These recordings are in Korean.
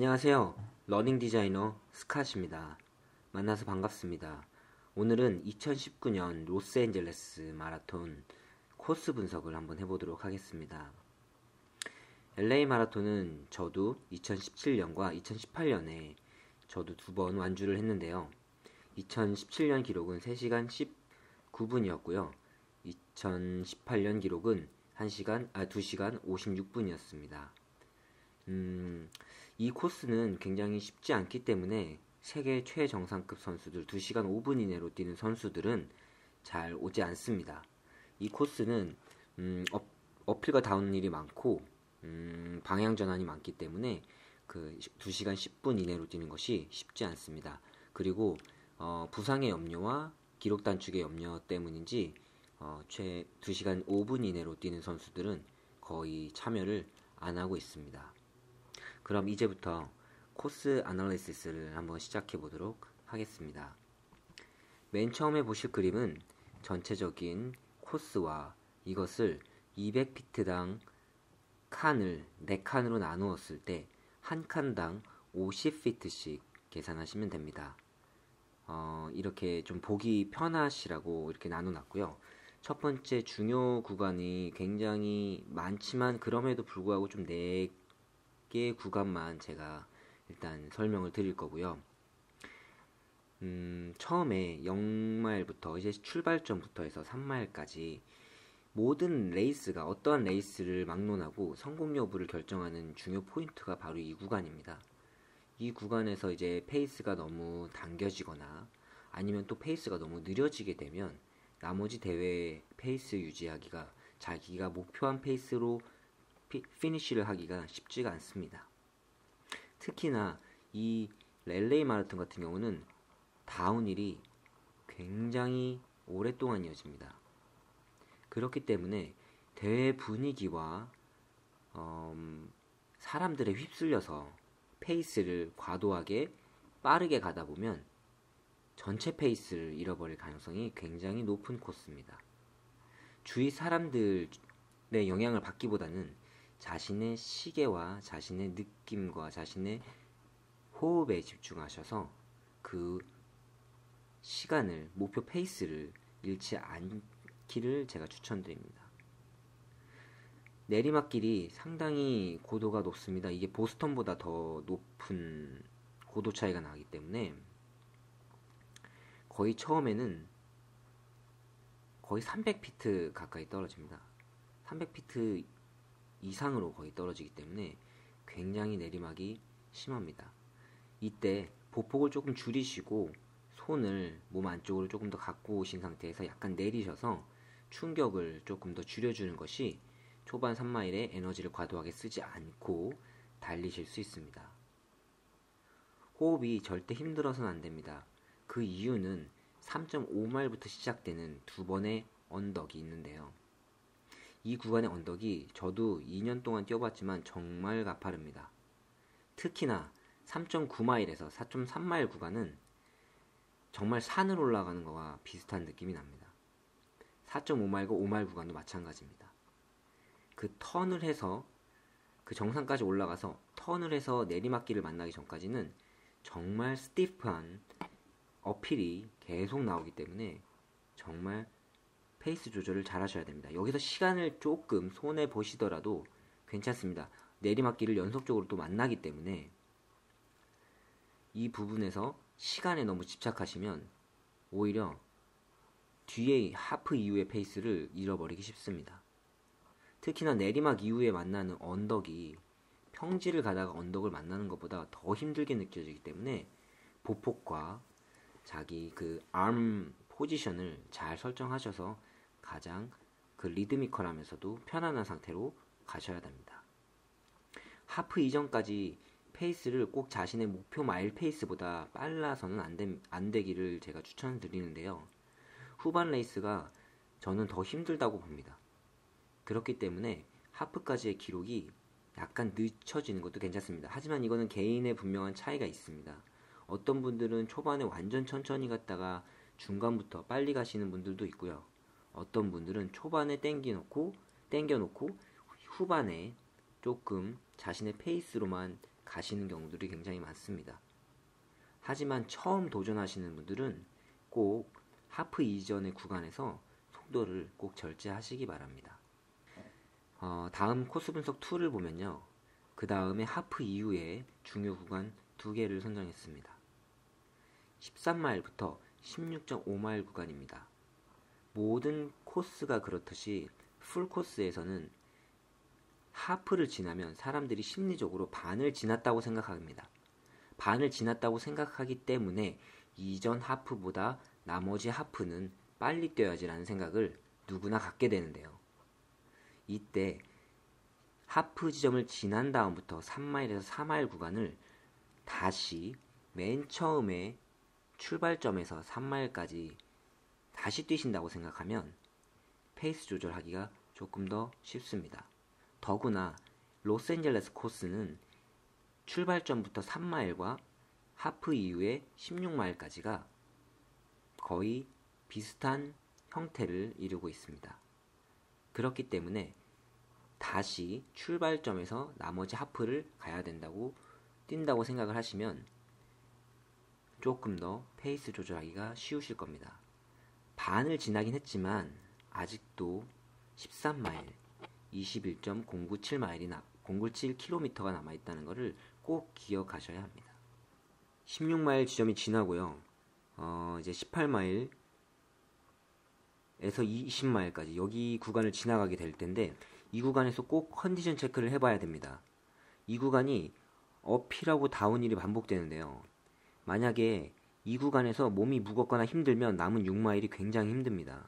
안녕하세요. 러닝 디자이너 스캇입니다. 만나서 반갑습니다. 오늘은 2019년 로스앤젤레스 마라톤 코스 분석을 한번 해보도록 하겠습니다. LA 마라톤은 저도 2017년과 2018년에 저도 두 번 완주를 했는데요. 2017년 기록은 3시간 19분이었고요. 2018년 기록은 2시간 56분이었습니다. 이 코스는 굉장히 쉽지 않기 때문에 세계 최정상급 선수들 2시간 5분 이내로 뛰는 선수들은 잘 오지 않습니다. 이 코스는 어필과 다운힐이 많고 방향 전환이 많기 때문에 그 2시간 10분 이내로 뛰는 것이 쉽지 않습니다. 그리고 부상의 염려와 기록 단축의 염려 때문인지 2시간 5분 이내로 뛰는 선수들은 거의 참여를 안 하고 있습니다. 그럼 이제부터 코스 아날리시스를 한번 시작해 보도록 하겠습니다. 맨 처음에 보실 그림은 전체적인 코스와 이것을 200피트당 칸을 4칸으로 나누었을 때 한 칸당 50피트씩 계산하시면 됩니다. 이렇게 좀 보기 편하시라고 이렇게 나눠놨고요. 첫 번째 중요 구간이 굉장히 많지만 그럼에도 불구하고 좀 4개 구간만 제가 일단 설명을 드릴 거고요. 처음에 0마일부터 이제 출발점부터 해서 3마일까지 모든 레이스가 어떠한 레이스를 막론하고 성공 여부를 결정하는 중요 포인트가 바로 이 구간입니다. 이 구간에서 이제 페이스가 너무 당겨지거나 아니면 또 페이스가 너무 느려지게 되면 나머지 대회 페이스 유지하기가 자기가 목표한 페이스로 피니쉬를 하기가 쉽지가 않습니다. 특히나 이 LA 마라톤 같은 경우는 다운힐이 굉장히 오랫동안 이어집니다. 그렇기 때문에 대회 분위기와 사람들에 휩쓸려서 페이스를 과도하게 빠르게 가다 보면 전체 페이스를 잃어버릴 가능성이 굉장히 높은 코스입니다. 주위 사람들의 영향을 받기보다는 자신의 시계와 자신의 느낌과 자신의 호흡에 집중하셔서 그 시간을, 목표 페이스를 잃지 않기를 제가 추천드립니다. 내리막길이 상당히 고도가 높습니다. 이게 보스턴보다 더 높은 고도 차이가 나기 때문에 거의 처음에는 거의 300피트 가까이 떨어집니다. 300피트 이상으로 거의 떨어지기 때문에 굉장히 내리막이 심합니다. 이때 보폭을 조금 줄이시고 손을 몸 안쪽으로 조금 더 갖고 오신 상태에서 약간 내리셔서 충격을 조금 더 줄여주는 것이 초반 3마일에 에너지를 과도하게 쓰지 않고 달리실 수 있습니다. 호흡이 절대 힘들어서는 안 됩니다. 그 이유는 3.5마일부터 시작되는 두 번의 언덕이 있는데요. 이 구간의 언덕이 저도 2년 동안 뛰어봤지만 정말 가파릅니다. 특히나 3.9마일에서 4.3마일 구간은 정말 산을 올라가는 것과 비슷한 느낌이 납니다. 4.5마일과 5마일 구간도 마찬가지입니다. 그 턴을 해서 그 정상까지 올라가서 턴을 해서 내리막길을 만나기 전까지는 정말 스티프한 어필이 계속 나오기 때문에 정말 페이스 조절을 잘 하셔야 됩니다. 여기서 시간을 조금 손해 보시더라도 괜찮습니다. 내리막길을 연속적으로 또 만나기 때문에 이 부분에서 시간에 너무 집착하시면 오히려 뒤에 하프 이후의 페이스를 잃어버리기 쉽습니다. 특히나 내리막 이후에 만나는 언덕이 평지를 가다가 언덕을 만나는 것보다 더 힘들게 느껴지기 때문에 보폭과 자기 그 arm 포지션을 잘 설정하셔서 가장 그 리드미컬하면서도 편안한 상태로 가셔야 됩니다. 하프 이전까지 페이스를 꼭 자신의 목표 마일 페이스보다 빨라서는 안 되기를 제가 추천드리는데요. 후반 레이스가 저는 더 힘들다고 봅니다. 그렇기 때문에 하프까지의 기록이 약간 늦춰지는 것도 괜찮습니다. 하지만 이거는 개인의 분명한 차이가 있습니다. 어떤 분들은 초반에 완전 천천히 갔다가 중간부터 빨리 가시는 분들도 있고요. 어떤 분들은 초반에 땡겨놓고 후반에 조금 자신의 페이스로만 가시는 경우들이 굉장히 많습니다. 하지만 처음 도전하시는 분들은 꼭 하프 이전의 구간에서 속도를 꼭 절제하시기 바랍니다. 다음 코스 분석 2를 보면요. 그 다음에 하프 이후에 중요 구간 2개를 선정했습니다. 13마일부터 16.5마일 구간입니다. 모든 코스가 그렇듯이 풀 코스에서는 하프를 지나면 사람들이 심리적으로 반을 지났다고 생각합니다. 반을 지났다고 생각하기 때문에 이전 하프보다 나머지 하프는 빨리 뛰어야지라는 생각을 누구나 갖게 되는데요. 이때 하프 지점을 지난 다음부터 3마일에서 4마일 구간을 다시 맨 처음에 출발점에서 3마일까지 다시 뛰신다고 생각하면 페이스 조절하기가 조금 더 쉽습니다. 더구나 로스앤젤레스 코스는 출발점부터 3마일과 하프 이후에 16마일까지가 거의 비슷한 형태를 이루고 있습니다. 그렇기 때문에 다시 출발점에서 나머지 하프를 가야 된다고 뛴다고 생각을 하시면 조금 더 페이스 조절하기가 쉬우실 겁니다. 반을 지나긴 했지만 아직도 13마일, 21.097km가 남아있다는 것을 꼭 기억하셔야 합니다. 16마일 지점이 지나고요. 이제 18마일에서 20마일까지 여기 구간을 지나가게 될 텐데 이 구간에서 꼭 컨디션 체크를 해봐야 됩니다. 이 구간이 업힐하고 다운힐이 반복되는데요. 만약에 이 구간에서 몸이 무겁거나 힘들면 남은 6마일이 굉장히 힘듭니다.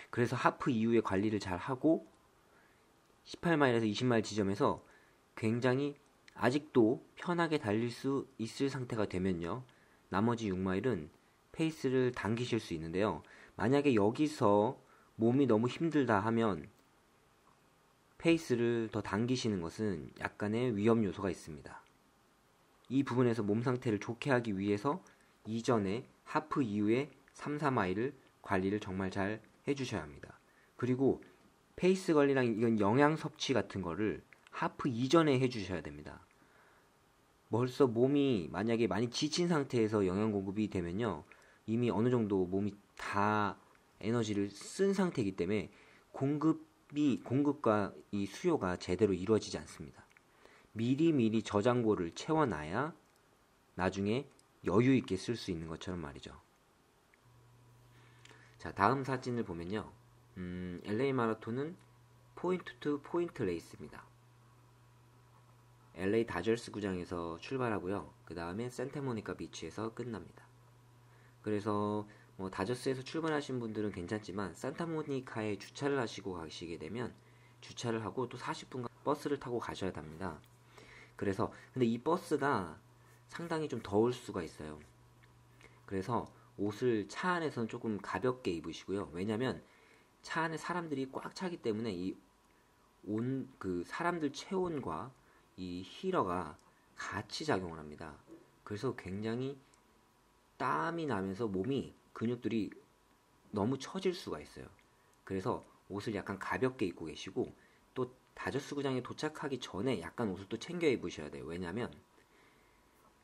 그래서 하프 이후에 관리를 잘 하고 18마일에서 20마일 지점에서 굉장히 아직도 편하게 달릴 수 있을 상태가 되면요. 나머지 6마일은 페이스를 당기실 수 있는데요. 만약에 여기서 몸이 너무 힘들다 하면 페이스를 더 당기시는 것은 약간의 위험 요소가 있습니다. 이 부분에서 몸 상태를 좋게 하기 위해서 이전에 하프 이후에 3, 4마일을 관리를 정말 잘 해주셔야 합니다. 그리고 페이스 관리랑 이건 영양 섭취 같은 거를 하프 이전에 해주셔야 됩니다. 벌써 몸이 만약에 많이 지친 상태에서 영양 공급이 되면요. 이미 어느 정도 몸이 다 에너지를 쓴 상태이기 때문에 공급과 이 수요가 제대로 이루어지지 않습니다. 미리미리 저장고를 채워놔야 나중에 여유 있게 쓸 수 있는 것처럼 말이죠. 자, 다음 사진을 보면요. LA 마라톤은 포인트 투 포인트 레이스입니다. LA 다저스 구장에서 출발하고요. 그 다음에 산타모니카 비치에서 끝납니다. 그래서 다저스에서 출발하신 분들은 괜찮지만 산타모니카에 주차를 하시고 가시게 되면 주차를 하고 또 40분간 버스를 타고 가셔야 합니다. 그래서 근데 이 버스가 상당히 좀 더울 수가 있어요. 그래서 옷을 차 안에서는 조금 가볍게 입으시고요. 왜냐면 차 안에 사람들이 꽉 차기 때문에 그 사람들 체온과 이 히터가 같이 작용을 합니다. 그래서 굉장히 땀이 나면서 몸이 근육들이 너무 처질 수가 있어요. 그래서 옷을 약간 가볍게 입고 계시고 또 다저스 구장에 도착하기 전에 약간 옷을 또 챙겨 입으셔야 돼요. 왜냐면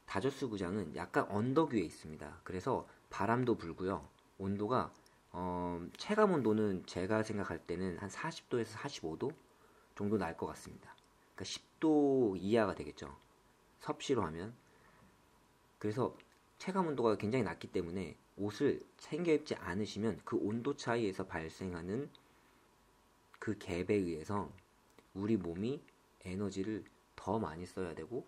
다저스 구장은 약간 언덕 위에 있습니다. 그래서 바람도 불고요. 온도가 체감 온도는 제가 생각할 때는 한 40도에서 45도 정도 날 것 같습니다. 그러니까 10도 이하가 되겠죠. 섭씨로 하면. 그래서 체감 온도가 굉장히 낮기 때문에 옷을 챙겨 입지 않으시면 그 온도 차이에서 발생하는 그 갭에 의해서 우리 몸이 에너지를 더 많이 써야 되고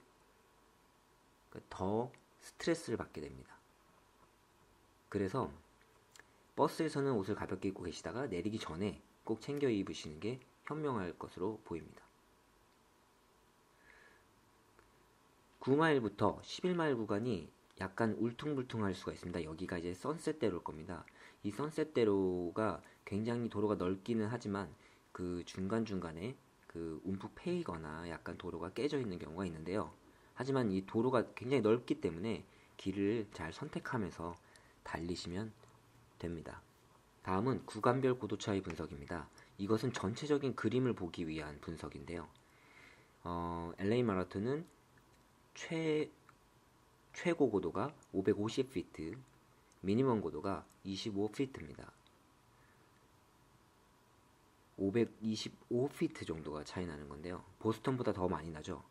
그러니까 더 스트레스를 받게 됩니다. 그래서 버스에서는 옷을 가볍게 입고 계시다가 내리기 전에 꼭 챙겨 입으시는 게 현명할 것으로 보입니다. 9마일부터 11마일 구간이 약간 울퉁불퉁할 수가 있습니다. 여기가 이제 선셋대로일 겁니다. 이 선셋대로가 굉장히 도로가 넓기는 하지만 그 중간중간에 그 움푹 패이거나 약간 도로가 깨져 있는 경우가 있는데요. 하지만 이 도로가 굉장히 넓기 때문에 길을 잘 선택하면서 달리시면 됩니다. 다음은 구간별 고도 차이 분석입니다. 이것은 전체적인 그림을 보기 위한 분석인데요. LA 마라톤은 최고 고도가 550피트, 미니멈 고도가 25피트입니다. 525피트 정도가 차이 나는 건데요. 보스턴보다 더 많이 나죠.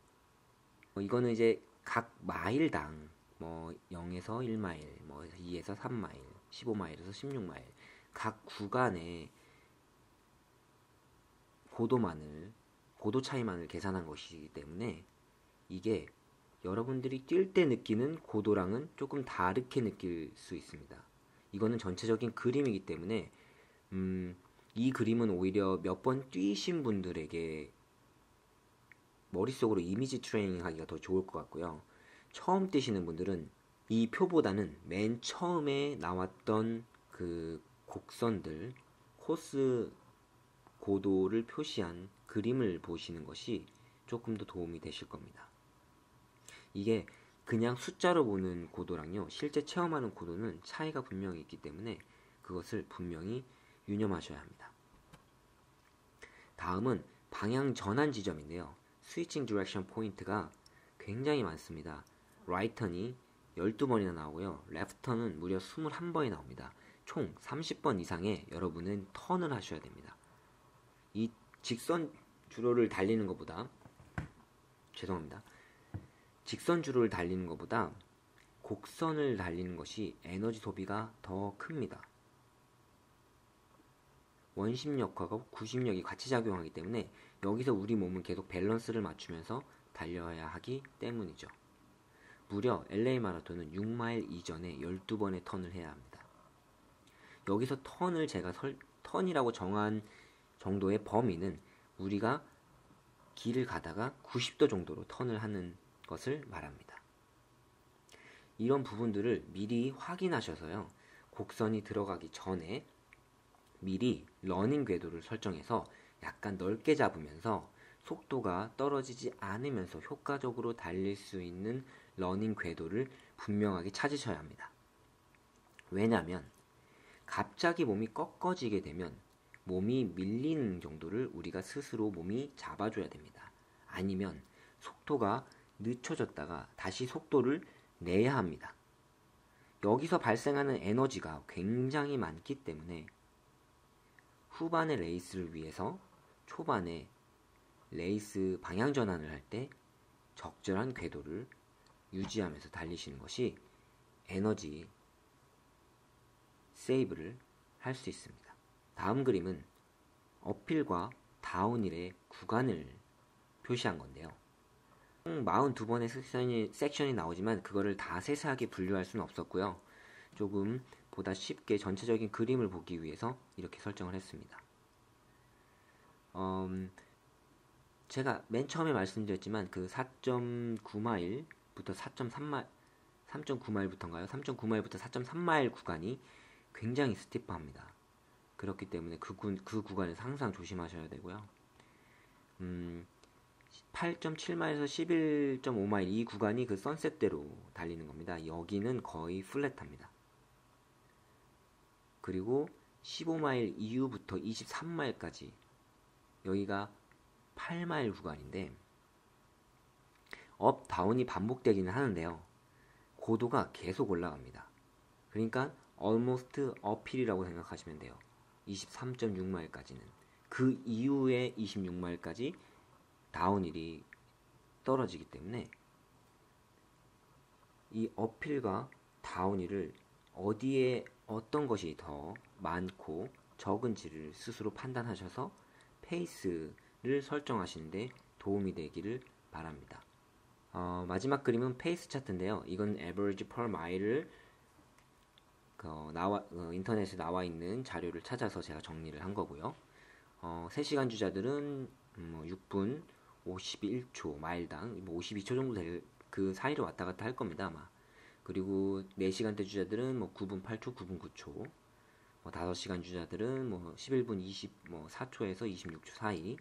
이거는 이제 각 마일당 뭐 0에서 1마일, 뭐 2에서 3마일, 15마일에서 16마일 각 구간의 고도 차이만을 계산한 것이기 때문에 이게 여러분들이 뛸 때 느끼는 고도랑은 조금 다르게 느낄 수 있습니다. 이거는 전체적인 그림이기 때문에 이 그림은 오히려 몇 번 뛰신 분들에게 머릿속으로 이미지 트레이닝 하기가 더 좋을 것 같고요. 처음 뛰시는 분들은 이 표보다는 맨 처음에 나왔던 그 곡선들, 코스 고도를 표시한 그림을 보시는 것이 조금 더 도움이 되실 겁니다. 이게 그냥 숫자로 보는 고도랑요, 실제 체험하는 고도는 차이가 분명히 있기 때문에 그것을 분명히 유념하셔야 합니다. 다음은 방향 전환 지점인데요. 스위칭 디렉션 포인트가 굉장히 많습니다. 라이턴이 12번이나 나오고요. 레프턴은 무려 21번이 나옵니다. 총 30번 이상의 여러분은 턴을 하셔야 됩니다. 이 직선 주로를 달리는 것보다 직선 주로를 달리는 것보다 곡선을 달리는 것이 에너지 소비가 더 큽니다. 원심력하고 구심력이 같이 작용하기 때문에 여기서 우리 몸은 계속 밸런스를 맞추면서 달려야 하기 때문이죠. 무려 LA 마라톤은 6마일 이전에 12번의 턴을 해야 합니다. 여기서 턴을 제가 턴이라고 정한 정도의 범위는 우리가 길을 가다가 90도 정도로 턴을 하는 것을 말합니다. 이런 부분들을 미리 확인하셔서요. 곡선이 들어가기 전에 미리 러닝 궤도를 설정해서 약간 넓게 잡으면서 속도가 떨어지지 않으면서 효과적으로 달릴 수 있는 러닝 궤도를 분명하게 찾으셔야 합니다. 왜냐하면 갑자기 몸이 꺾어지게 되면 몸이 밀리는 정도를 우리가 스스로 몸이 잡아줘야 됩니다. 아니면 속도가 늦춰졌다가 다시 속도를 내야 합니다. 여기서 발생하는 에너지가 굉장히 많기 때문에 후반의 레이스를 위해서 초반에 레이스 방향 전환을 할 때 적절한 궤도를 유지하면서 달리시는 것이 에너지 세이브를 할 수 있습니다. 다음 그림은 어필과 다운힐의 구간을 표시한 건데요. 총 42번의 섹션이 나오지만 그거를 다 세세하게 분류할 수는 없었고요. 조금 보다 쉽게 전체적인 그림을 보기 위해서 이렇게 설정을 했습니다. 제가 맨 처음에 말씀드렸지만 그 4.9마일부터 3.9마일부터인가요? 3.9마일부터 4.3마일 구간이 굉장히 스티프합니다. 그렇기 때문에 그 구간에서 항상 조심하셔야 되고요. 8.7마일에서 11.5마일 이 구간이 그 선셋대로 달리는 겁니다. 여기는 거의 플랫합니다. 그리고 15마일 이후부터 23마일까지 여기가 8마일 구간인데 업, 다운이 반복되기는 하는데요. 고도가 계속 올라갑니다. 그러니까 almost upill이라고 생각하시면 돼요. 23.6마일까지는. 그 이후에 26마일까지 다운힐이 떨어지기 때문에 이 어필과 다운힐을 어디에 어떤 것이 더 많고 적은지를 스스로 판단하셔서 페이스를 설정하시는데 도움이 되기를 바랍니다. 마지막 그림은 페이스 차트인데요. 이건 average per mile을 인터넷에 나와 있는 자료를 찾아서 제가 정리를 한 거고요. 3시간 주자들은 6분 51초 마일당 52초 정도 될 그 사이를 왔다 갔다 할 겁니다 아마. 그리고 4시간대 주자들은 9분 8초, 9분 9초, 5시간 주자들은 11분 24초에서 26초 사이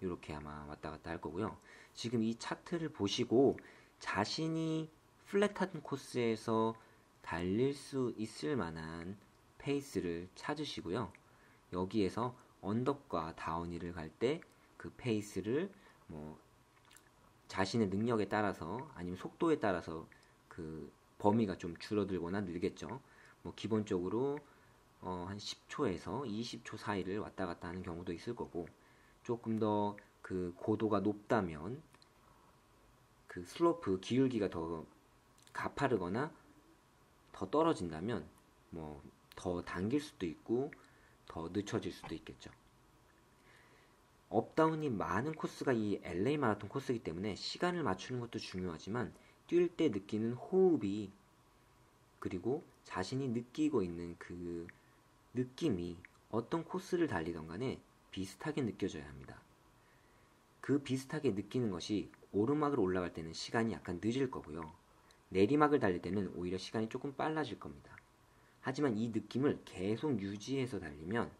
이렇게 아마 왔다 갔다 할 거고요. 지금 이 차트를 보시고 자신이 플랫한 코스에서 달릴 수 있을 만한 페이스를 찾으시고요. 여기에서 언덕과 다운힐을 갈 때 그 페이스를 자신의 능력에 따라서 아니면 속도에 따라서 그 범위가 좀 줄어들거나 늘겠죠. 뭐 기본적으로 한 10초에서 20초 사이를 왔다 갔다 하는 경우도 있을 거고, 조금 더 그 고도가 높다면 그 슬로프 기울기가 더 가파르거나 더 떨어진다면 뭐 더 당길 수도 있고 더 늦춰질 수도 있겠죠. 업다운이 많은 코스가 이 LA 마라톤 코스이기 때문에 시간을 맞추는 것도 중요하지만 뛸 때 느끼는 호흡이, 그리고 자신이 느끼고 있는 그 느낌이 어떤 코스를 달리던 간에 비슷하게 느껴져야 합니다. 그 비슷하게 느끼는 것이 오르막을 올라갈 때는 시간이 약간 늦을 거고요. 내리막을 달릴 때는 오히려 시간이 조금 빨라질 겁니다. 하지만 이 느낌을 계속 유지해서 달리면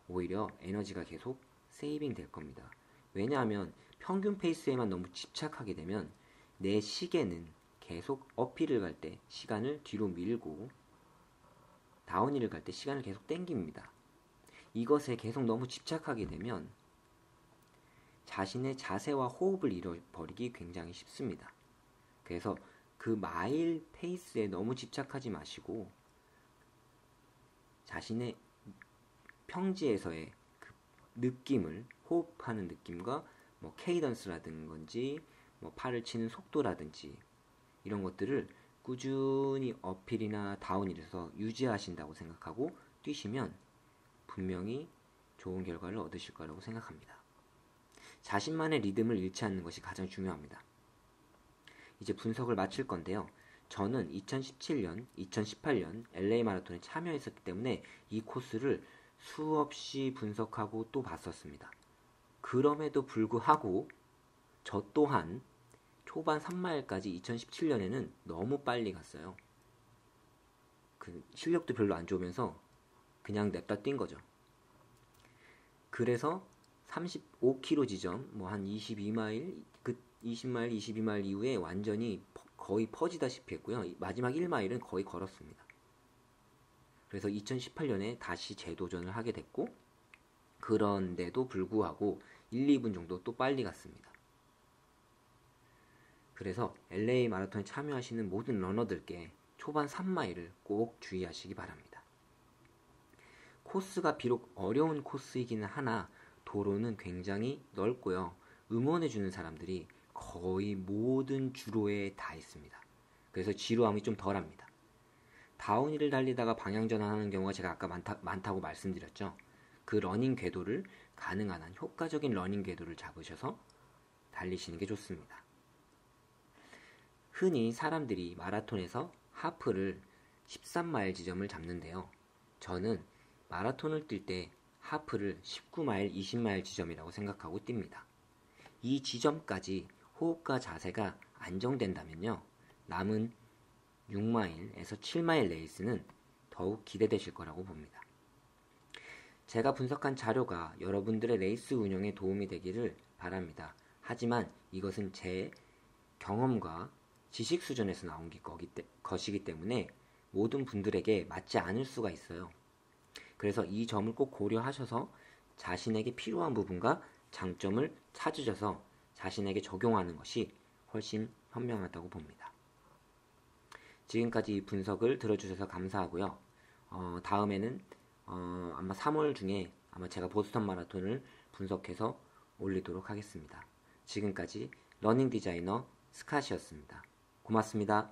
오히려 에너지가 계속 세이빙 될 겁니다. 왜냐하면 평균 페이스에만 너무 집착하게 되면 내 시계는 계속 어필을 갈 때 시간을 뒤로 밀고 다운힐을 갈 때 시간을 계속 땡깁니다. 이것에 계속 너무 집착하게 되면 자신의 자세와 호흡을 잃어버리기 굉장히 쉽습니다. 그래서 그 마일 페이스에 너무 집착하지 마시고 자신의 평지에서의 그 느낌을, 호흡하는 느낌과 뭐 케이던스라든지 뭐 팔을 치는 속도라든지 이런 것들을 꾸준히 어필이나 다운힐에서 유지하신다고 생각하고 뛰시면 분명히 좋은 결과를 얻으실 거라고 생각합니다. 자신만의 리듬을 잃지 않는 것이 가장 중요합니다. 이제 분석을 마칠 건데요. 저는 2017년, 2018년 LA 마라톤에 참여했었기 때문에 이 코스를 수없이 분석하고 또 봤었습니다. 그럼에도 불구하고 저 또한 초반 3마일까지 2017년에는 너무 빨리 갔어요. 그 실력도 별로 안 좋으면서 그냥 냅다 뛴 거죠. 그래서 35km 지점, 뭐 한 22마일, 그 20마일, 22마일 이후에 완전히 거의 퍼지다시피 했고요. 마지막 1마일은 거의 걸었습니다. 그래서 2018년에 다시 재도전을 하게 됐고, 그런데도 불구하고 1, 2분 정도 또 빨리 갔습니다. 그래서 LA 마라톤에 참여하시는 모든 러너들께 초반 3마일을 꼭 주의하시기 바랍니다. 코스가 비록 어려운 코스이기는 하나 도로는 굉장히 넓고요. 응원해주는 사람들이 거의 모든 주로에 다 있습니다. 그래서 지루함이 좀 덜합니다. 다운힐을 달리다가 방향 전환하는 경우가 제가 아까 많다고 말씀드렸죠. 그 러닝 궤도를 가능한 한 효과적인 러닝 궤도를 잡으셔서 달리시는 게 좋습니다. 흔히 사람들이 마라톤에서 하프를 13마일 지점을 잡는데요. 저는 마라톤을 뛸 때 하프를 19마일, 20마일 지점이라고 생각하고 뜁니다. 이 지점까지 호흡과 자세가 안정된다면요. 남은 6마일에서 7마일 레이스는 더욱 기대되실 거라고 봅니다. 제가 분석한 자료가 여러분들의 레이스 운영에 도움이 되기를 바랍니다. 하지만 이것은 제 경험과 지식 수준에서 나온 것이기 때문에 모든 분들에게 맞지 않을 수가 있어요. 그래서 이 점을 꼭 고려하셔서 자신에게 필요한 부분과 장점을 찾으셔서 자신에게 적용하는 것이 훨씬 현명하다고 봅니다. 지금까지 분석을 들어주셔서 감사하고요. 다음에는 아마 3월 중에 아마 제가 보스턴 마라톤을 분석해서 올리도록 하겠습니다. 지금까지 러닝 디자이너 스캇이었습니다. 고맙습니다.